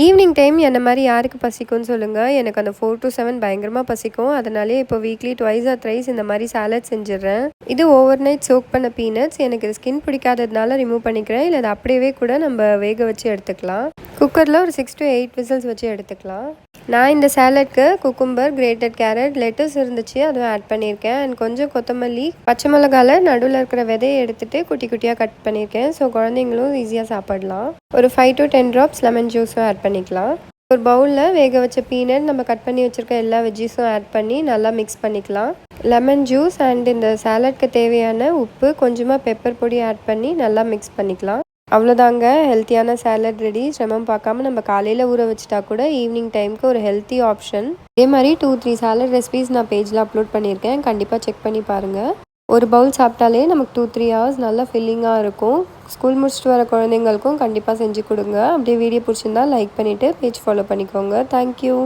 Evening time என்ன மாதிரி யாருக்கு பசிக்கும்னு சொல்லுங்கள். எனக்கு அந்த 4 to 7 பயங்கரமாக பசிக்கும். அதனாலே இப்போ வீக்லி ட்வைஸ் ஆர் த்ரைஸ் இந்த மாதிரி சாலட் செஞ்சிடுறேன். இது ஓவர் நைட் சோக் பண்ண பீனட்ஸ். எனக்கு இது ஸ்கின் பிடிக்காததுனால ரிமூவ் பண்ணிக்கிறேன். இல்லை அது அப்படியே கூட நம்ம வேக வச்சு எடுத்துக்கலாம். குக்கரில் ஒரு 6 to 8 விசில்ஸ் வச்சு எடுத்துக்கலாம். நான் இந்த சாலட்க்கு குக்கும்பர், கிரேட்டட் கேரட், லெட்டஸ் இருந்துச்சு அதுவும் ஆட் பண்ணியிருக்கேன். அண்ட் கொஞ்சம் கொத்தமல்லி, பச்சை மிளகால நடுவில் இருக்கிற விதையை எடுத்துகிட்டு குட்டி குட்டியாக கட் பண்ணியிருக்கேன். ஸோ குழந்தைங்களும் ஈஸியாக சாப்பிடலாம். ஒரு 5 to 10 ட்ராப்ஸ் லெமன் ஜூஸும் ஆட் பண்ணிக்கலாம். ஒரு பவுலில் வேக வச்ச பீனட், நம்ம கட் பண்ணி வச்சுருக்க எல்லா வெஜ்ஜீஸும் ஆட் பண்ணி நல்லா மிக்ஸ் பண்ணிக்கலாம். லெமன் ஜூஸ் அண்ட் இந்த சாலட்க்கு தேவையான உப்பு, கொஞ்சமாக பெப்பர் பொடி ஆட் பண்ணி நல்லா மிக்ஸ் பண்ணிக்கலாம். அவ்வளோதாங்க, ஹெல்த்தியான சாலட் ரெடி. சிரமம் பார்க்காம நம்ம காலையில் ஊற வச்சுட்டா கூட ஈவினிங் டைமுக்கு ஒரு ஹெல்த்தி ஆப்ஷன். இதே மாதிரி 2-3 சாலட் ரெசிபீஸ் நான் பேஜில் அப்லோட் பண்ணியிருக்கேன். கண்டிப்பாக செக் பண்ணி பாருங்கள். ஒரு பவுல் சாப்பிட்டாலே நமக்கு 2-3 ஹவர்ஸ் நல்லா ஃபில்லிங்காக இருக்கும். ஸ்கூல் முடிச்சுட்டு வர குழந்தைங்களுக்கும் கண்டிப்பாக செஞ்சு கொடுங்க. அப்படியே வீடியோ பிடிச்சிருந்தா லைக் பண்ணிவிட்டு பேஜ் ஃபாலோ பண்ணிக்கோங்க. தேங்க்யூ.